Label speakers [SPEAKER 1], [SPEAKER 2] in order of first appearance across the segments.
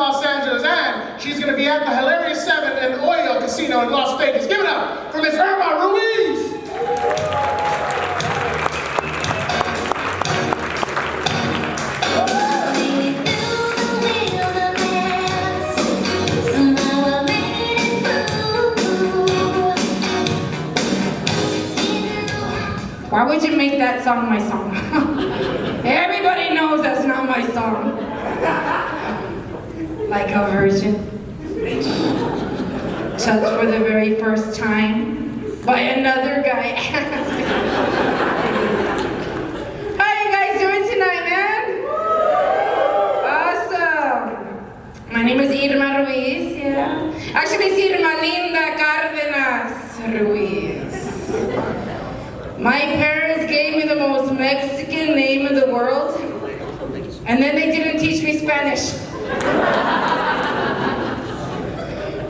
[SPEAKER 1] Los Angeles, and she's going to be at the Hilarious 7 and Oil Casino in Las Vegas. Give it up for Miss Irma Ruiz!
[SPEAKER 2] Why would you make that song my song? Everybody knows that's not my song. Like a virgin, touched for the very first time by another guy. How you guys doing tonight, man? Awesome. My name is Irma Ruiz, yeah. Actually, it's Irma Linda Cárdenas Ruiz. My parents gave me the most Mexican name in the world, and then they didn't teach me Spanish.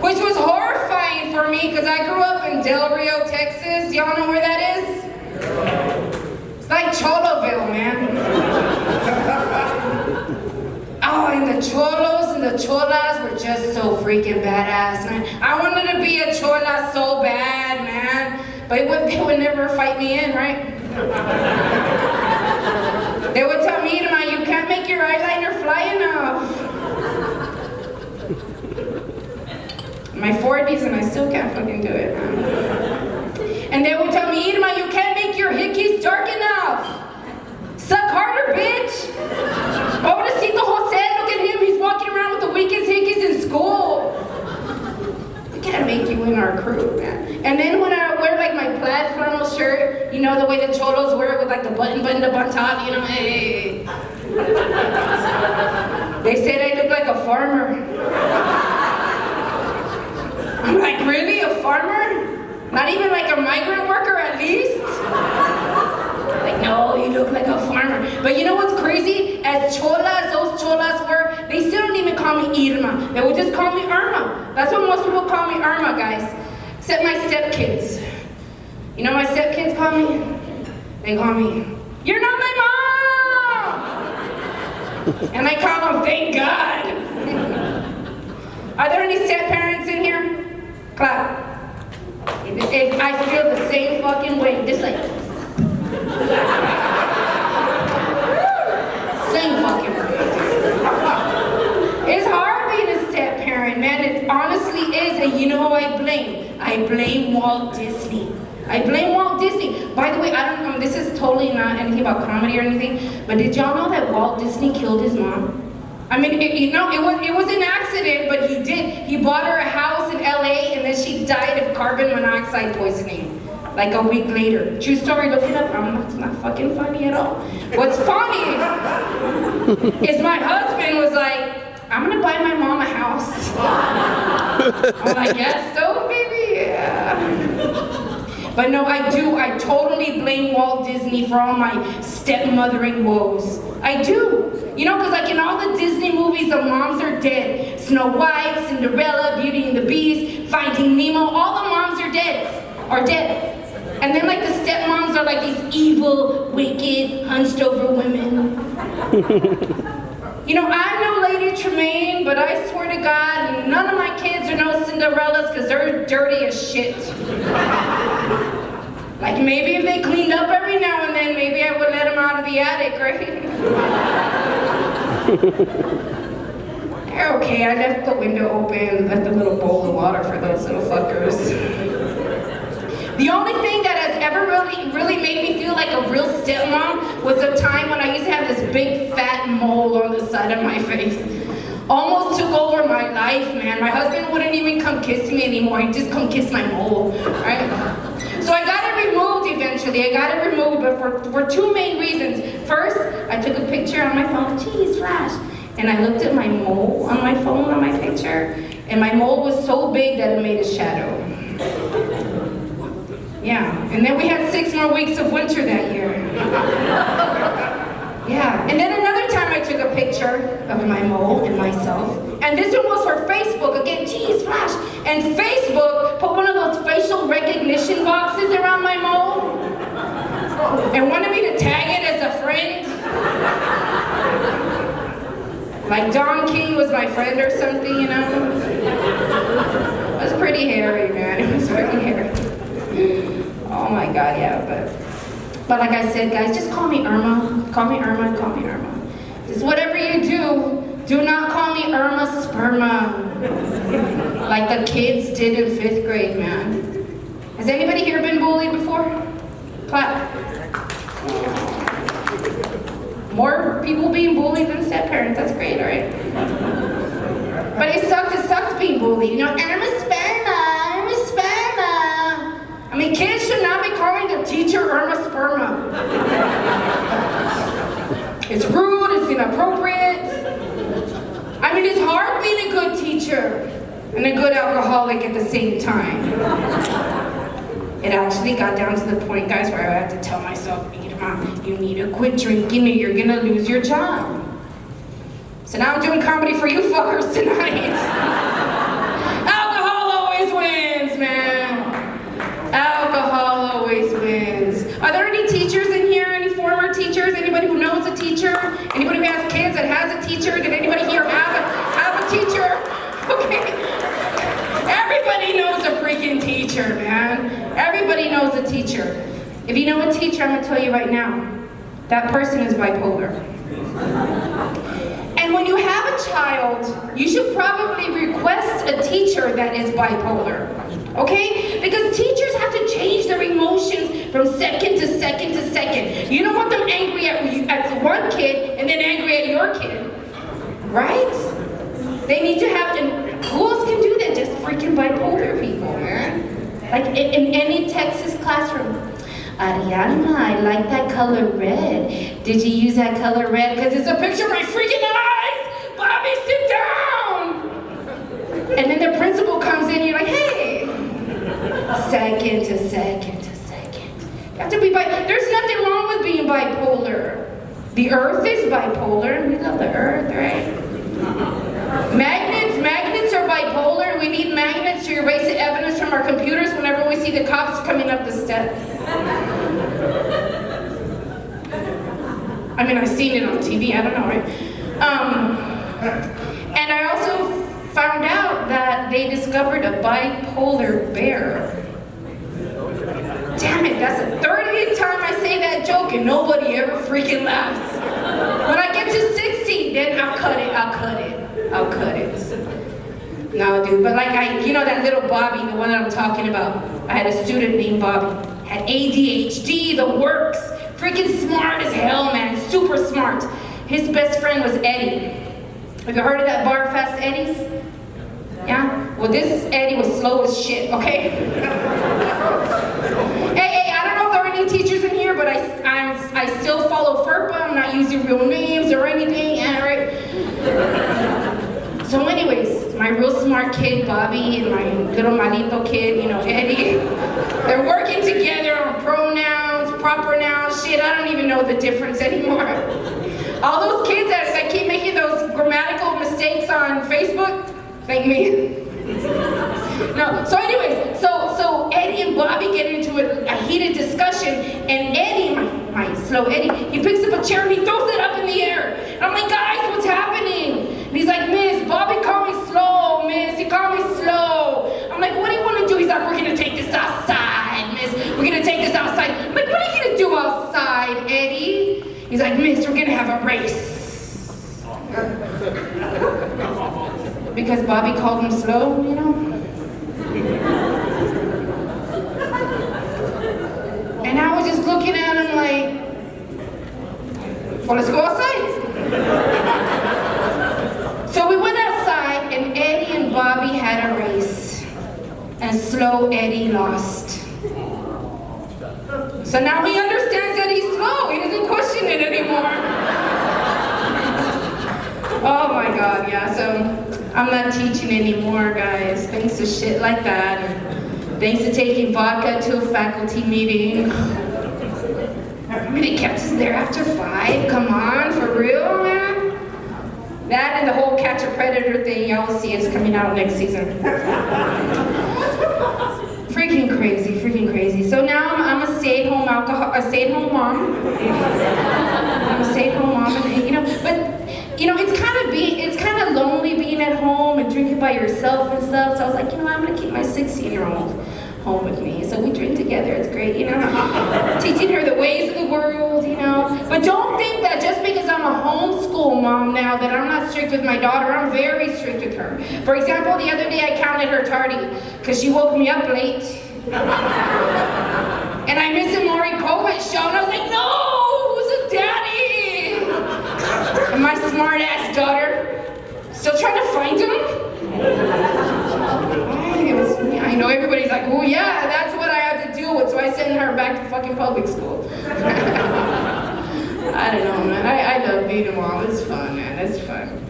[SPEAKER 2] Which was horrifying for me, because I grew up in Del Rio, Texas. Y'all know where that is? It's like Choloville, man. Oh, and the cholos and the cholas were just so freaking badass, man. I wanted to be a chola so bad, man. But they would never fight me in, right? They would tell me, Irma, you can't make your eyeliner fly enough. In my 40s and I still can't fucking do it, man. And they would tell me, Irma, you can't make your hickeys dark enough. Suck harder, bitch. Pobrecito Jose, look at him. He's walking around with the weakest hickeys in school. We can't make you in our crew, man. And then when I wear like my plaid flannel shirt, you know, the way the cholos wear it with like the button buttoned up on top, you know, hey. They said I look like a farmer. I'm like, really, a farmer? Not even like a migrant worker at least? Like, no, you look like a farmer. But you know what's crazy? As cholas, those cholas were, they still don't even call me Irma. They would just call me Irma. That's what most people call me, Irma, guys. Except my stepkids. You know what my stepkids call me? They call me, you're not my mom! And I call them, thank God. Are there any step-parents in here? Clap. If I feel the same fucking way, just like, same fucking way. It's hard being a step-parent, man. It honestly is, and you know who I blame? I blame Walt Disney. I blame Walt Disney. By the way, I don't know, this is totally not anything about comedy or anything, but did y'all know that Walt Disney killed his mom? I mean, it was an accident, but he did. He bought her a house in LA, and then she died of carbon monoxide poisoning, like a week later. True story, look it up. It's not fucking funny at all. What's funny is my husband was like, I'm gonna buy my mom a house. I'm like, yes, so baby, yeah. But no, I totally blame Walt Disney for all my stepmothering woes. I do. You know, because like in all the Disney movies, the moms are dead. Snow White, Cinderella, Beauty and the Beast, Finding Nemo, all the moms are dead. And then like the stepmoms are like these evil, wicked, hunched over women. You know, I'm no Lady Tremaine, but I swear to God, none of my kids are no Cinderellas because they're dirty as shit. Like maybe if they cleaned up every now and then, maybe I would let them out of the attic, right? They're okay, I left the window open, left a little bowl of water for those little fuckers. The only thing that has ever really made me feel like a real stepmom was a time when I used to have this big fat mole on the side of my face. Almost took over my life, man. My husband wouldn't even come kiss me anymore. He'd just come kiss my mole, right? So I got it removed eventually. I got it removed, but for two main reasons. First, I took a picture on my phone, geez, flash. And I looked at my mole on my phone on my picture, and my mole was so big that it made a shadow. Yeah, and then we had 6 more weeks of winter that year. Yeah, and then another time I took a picture of my mole and myself, and this one was for Facebook, again, geez, flash. And Facebook put one of those facial recognition boxes around my mole, and wanted me to tag it as a friend. Like Don King was my friend or something, you know? It was pretty hairy, man. It was pretty hairy. Oh my God, yeah, but like I said, guys, just call me Irma. Call me Irma, call me Irma. Just whatever you do not call me Irma Sperma. Like the kids did in 5th grade, man. Has anybody here been bullied before? Clap. More people being bullied than step parents, that's great, all right? But it sucks being bullied. You know, Irma Sperma. I mean, kids should not be calling their teacher Irma Sperma. It's rude, it's inappropriate. I mean, it's hard being a good teacher and a good alcoholic at the same time. It actually got down to the point, guys, where I had to tell myself, Irma, you need to quit drinking or you're gonna lose your job. So now I'm doing comedy for you fuckers tonight. Alcohol always wins, man. Alcohol always wins. Are there any teachers in here? Any former teachers? Anybody who knows a teacher? Anybody who has kids that has a teacher? Did anybody here have a teacher? Okay. Everybody knows a freaking teacher, man. Everybody knows a teacher. If you know a teacher, I'm gonna tell you right now, that person is bipolar. And when you have a child, you should probably request a teacher that is bipolar. Okay? Because teachers have to change their emotions from second to second to second. You don't want them angry at one kid and then angry at your kid. Right? They need to have, and who else can do that? Just freaking bipolar people, man. Like in any Texas classroom. Ariana, I like that color red. Did you use that color red? Because it's a picture of my freaking eyes! Bobby, sit down! And then the principal comes in, you're like, hey! Second to second to second. You have to be there's nothing wrong with being bipolar. The earth is bipolar, and we love the earth, right? Magnets are bipolar. We need magnets to erase the evidence from our computers whenever we see the cops coming up the steps. I mean, I've seen it on TV, I don't know, right? And I also found out that they discovered a bipolar bear. Damn it, that's the 30th time I say that joke and nobody ever freaking laughs. When I get to 60, then I'll cut it. No, dude, but like you know that little Bobby, the one that I'm talking about. I had a student named Bobby. Had ADHD, the works. Freaking smart as hell, man, super smart. His best friend was Eddie. Have you heard of that bar, Fast Eddie's? Yeah? Well, this Eddie was slow as shit, okay? Hey, I don't know if there are any teachers in here, but I still follow FERPA. I'm not using real names or anything, yeah, right? So anyways, my real smart kid, Bobby, and my little malito kid, you know, Eddie, they're working together on pronouns, proper nouns, shit, I don't even know the difference anymore. All those kids that keep making those grammatical mistakes on Facebook, like me. No, so anyways, so Eddie and Bobby get into a heated discussion, and Eddie, my slow Eddie, he picks up a chair and he throws it up in the air. And I'm like, guys, what's happening? And he's like, Miss, Bobby called me slow, Miss, he called me slow. I'm like, what do you want to do? He's like, we're gonna take this outside, Miss, we're gonna take this outside. I'm like, what are you gonna do outside, Eddie? He's like, Miss, we're gonna have a race. Because Bobby called him slow, you know? And I was just looking at him like, well, let's go outside. So we went outside and Eddie and Bobby had a race. And slow Eddie lost. So now he understands that he's slow. He doesn't question it anymore. Oh my God, yeah, so I'm not teaching anymore, guys. Thanks to shit like that. And thanks to taking vodka to a faculty meeting. I mean, they kept us there after 5. Come on, for real, man? That and the whole Catch a Predator thing, y'all will see it's coming out next season. Freaking crazy, freaking crazy. So now I'm a stay-at-home mom. I'm a stay-at-home mom, and, you know, but you know, it's kind of lonely being at home and drinking by yourself and stuff. So I was like, you know, I'm gonna keep my 16-year-old home with me. So we drink together, it's great, you know. Teaching her the ways of the world, you know. But don't think that just because I'm a homeschool mom now that I'm not strict with my daughter. I'm very strict with her. For example, the other day I counted her tardy because she woke me up late. And I missed a Maury Povich show and I was like, no, who's a daddy? And my smart ass daughter, still trying to find him? I know everybody's like, oh yeah, that's what I have to deal with, so I send her back to fucking public school. I don't know, man. I love being a mom. It's fun, man. It's fun.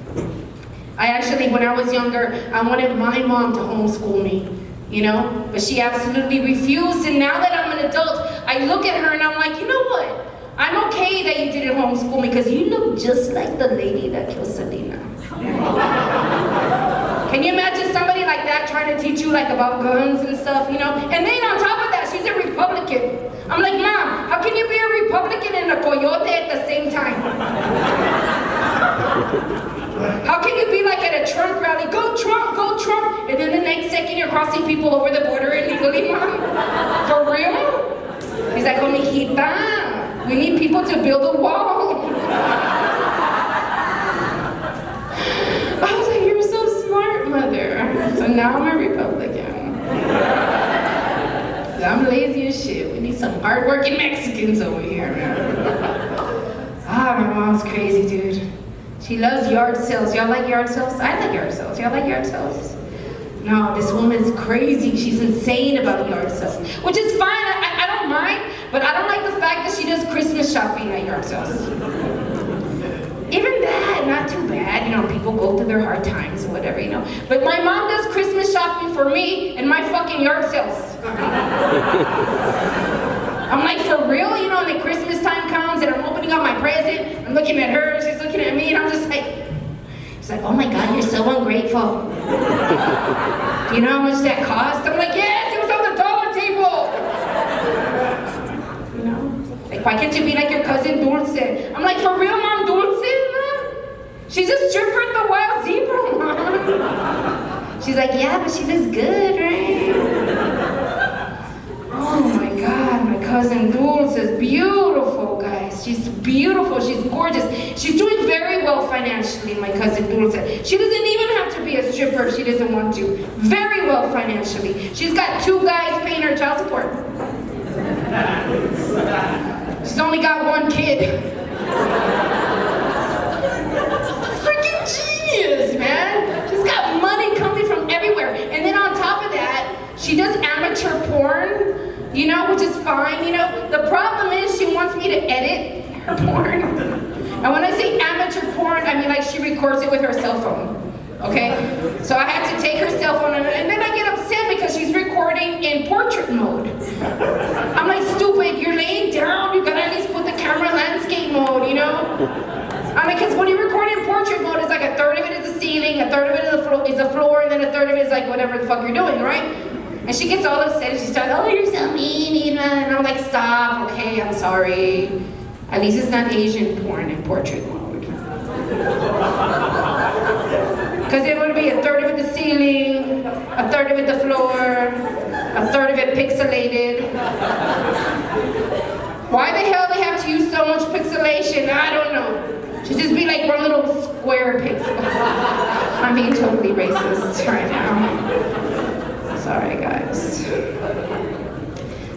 [SPEAKER 2] I actually, when I was younger, I wanted my mom to homeschool me, you know? But she absolutely refused, and now that I'm an adult, I look at her and I'm like, you know what? I'm okay that you didn't homeschool me because you look just like the lady that killed Selena. Can you imagine somebody like that trying to teach you like about guns and stuff, you know? And then on top of that, she's a Republican. I'm like, Mom, how can you be a Republican and a coyote at the same time? How can you be like at a Trump rally, go Trump, and then the next second you're crossing people over the border illegally, Mom? For real? He's like, oh, mijita, we need people to build a wall. I was like, you're so smart, Mother. So now I'm a Republican. I'm lazy as shit. We need some hardworking Mexicans over here, man. Ah, my mom's crazy, dude. She loves yard sales. Y'all like yard sales? I like yard sales. Y'all like yard sales? No, this woman's crazy. She's insane about yard sales. Which is fine, I don't mind, but I don't like the fact that she does Christmas shopping at yard sales. Even that, not too bad. You know, people go through their hard times or whatever, you know. But my mom does Christmas shopping for me and my fucking yard sales. I'm like, for real? You know, and then Christmas time comes and I'm opening up my present. I'm looking at her, she's looking at me, and I'm just like, she's like, oh my God, you're so ungrateful. Do you know how much that cost? I'm like, yes, it was on the dollar table. You know? Like, why can't you be like your cousin Dulce? I'm like, for real, Mom, Dulce? She's a stripper at the Wild Zebra, Mom. She's like, yeah, but she looks good, right? Oh my God, my cousin Dulce is beautiful, guys. She's beautiful, she's gorgeous. She's doing very well financially, my cousin Dulce. She doesn't even have to be a stripper if she doesn't want to. Very well financially. She's got 2 guys paying her child support. She's only got 1 kid. Freaking genius, man. She's got money coming from everywhere. And then on top of that, she does amateur porn, you know, which is fine, you know. The problem is she wants me to edit her porn. And when I say amateur porn, I mean like she records it with her cell phone, okay? So I have to take her cell phone and then I get upset because she's recording in portrait mode. I'm like, stupid, you're laying down, you gotta at least put the camera landscape mode, you know? I mean, because when you record in portrait mode, it's like a third of it is the ceiling, a third of it is the floor, and then a third of it is like whatever the fuck you're doing, right? And she gets all upset and she starts, oh, you're so mean, Irma. And I'm like, stop, okay, I'm sorry. At least it's not Asian porn in portrait mode. Because it would be a third of it the ceiling, a third of it the floor, a third of it pixelated. Why the hell they have to use so much pixelation? I don't know. Should just be like one little square pixel. I'm being totally racist right now. Sorry, guys.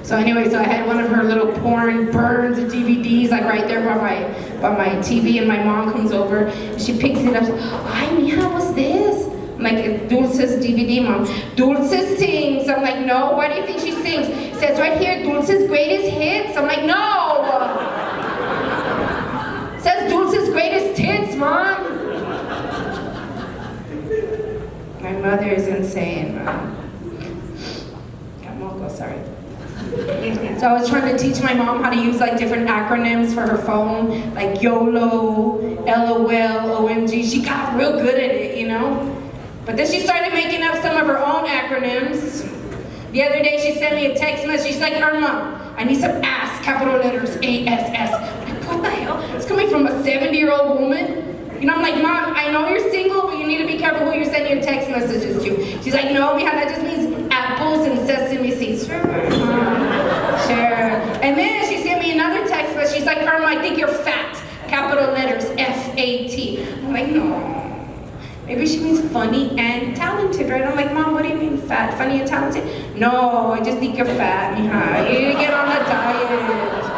[SPEAKER 2] So anyway, so I had one of her little porn burns of DVDs, like right there by my TV, and my mom comes over, and she picks it up, hi, mija, what's this? I'm like, it's Dulce's DVD, Mom. Dulce sings. I'm like, no, why do you think she sings? It says right here, Dulce's greatest hits. I'm like, no! It says Dulce's greatest hits, Mom. My mother is insane, Mom. Sorry. So I was trying to teach my mom how to use like different acronyms for her phone, like YOLO, LOL, OMG. She got real good at it, you know? But then she started making up some of her own acronyms. The other day she sent me a text message. She's like, Irma, I need some ass, capital letters, ASS. I'm like, what the hell? It's coming from a 70-year-old woman? You know, I'm like, Mom, I know you're single, but you need to be careful who you're sending your text messages to. She's like, no, mija, that just means apples and sesame seeds. Sure, sure. And then she sent me another text, but she's like, Irma, I think you're fat. Capital letters, F-A-T. I'm like, no. Maybe she means funny and talented, right? I'm like, Mom, what do you mean fat, funny and talented? No, I just think you're fat, mija. You need to get on the diet.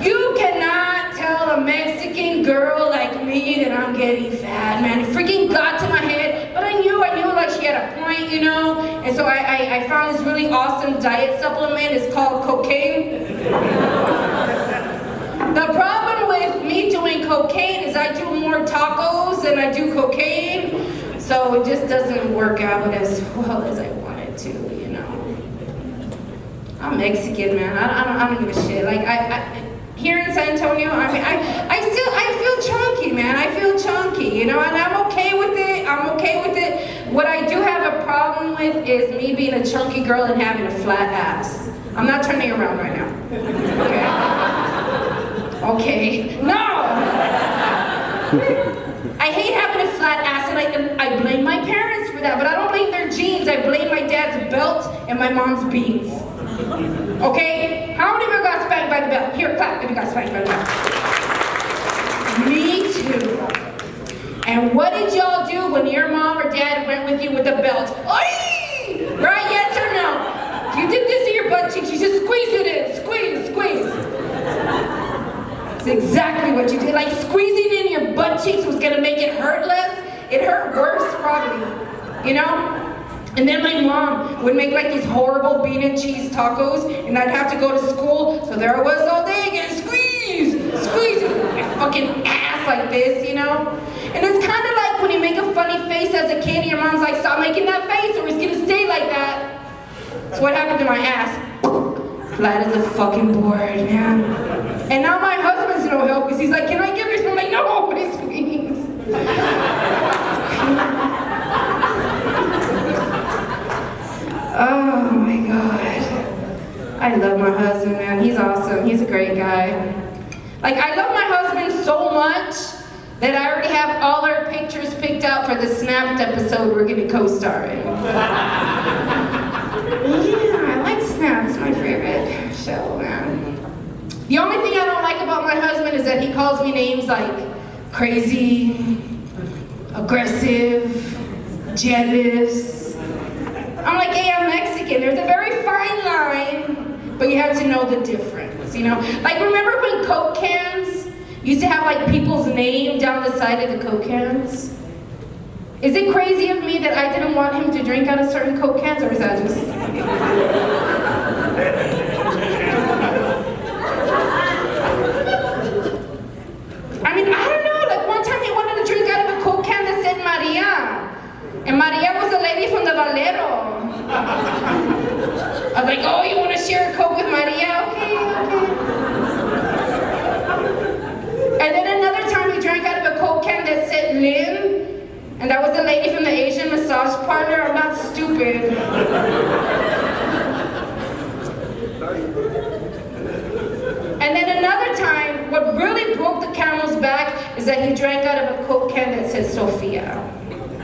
[SPEAKER 2] You cannot tell a Mexican girl like me that I'm getting fat, man. It freaking got to my head, but I knew like she had a point, you know? And so I found this really awesome diet supplement. It's called cocaine. The problem with me doing cocaine is I do more tacos than I do cocaine, so it just doesn't work out as well as I want it to, you know. I'm Mexican, man. I don't give a shit. Like here in San Antonio, I mean, I feel chunky, man. I feel chunky, you know, and I'm okay with it. I'm okay with it. What I do have a problem with is me being a chunky girl and having a flat ass. I'm not turning around right now. Okay. Okay, no! I hate having a flat ass, and I blame my parents for that, but I don't blame their genes. I blame my dad's belt and my mom's beans. Okay? How many of you got spanked by the belt? Here, clap if you got spanked by the belt. Me too. And what did y'all do when your mom or dad went with you with the belt? Oy! Right, yes or no? You did this to your butt cheeks, you just squeeze it in. Squeeze, squeeze. It's exactly what you did. Like squeezing in your butt cheeks was gonna make it hurt less. It hurt worse, probably. You know? And then my mom would make like these horrible bean and cheese tacos, and I'd have to go to school, so there I was all day getting squeeze, my fucking ass like this, you know? And it's kind of like when you make a funny face as a kid, and your mom's like, stop making that face, or it's gonna stay like that. That's what happened to my ass. Flat as a fucking board, man. And now my husband's no help because he's like, can I give you some? I'm like, no, please, please. Oh my God. I love my husband, man. He's awesome. He's a great guy. Like, I love my husband so much that I already have all our pictures picked out for the Snapped episode we're gonna co-star in. Yeah, I like Snapped. It's my favorite show, man. The only thing I don't like about my husband is that he calls me names like crazy, aggressive, jealous. I'm like, hey, I'm Mexican. There's a very fine line, but you have to know the difference, you know? Like, remember when Coke cans used to have like people's name down the side of the Coke cans? Is it crazy of me that I didn't want him to drink out of certain Coke cans, or is that just... I mean, I don't know, like one time he wanted to drink out of a Coke can that said Maria. And Maria was a lady from the Valero. I was like, oh, you want to share a Coke with Maria? Okay, okay. And then another time he drank out of a Coke can that said Lynn. And that was the lady from the Asian massage parlor. I'm not stupid. And then another time, what really broke the camel's back is that he drank out of a Coke can that said Sophia.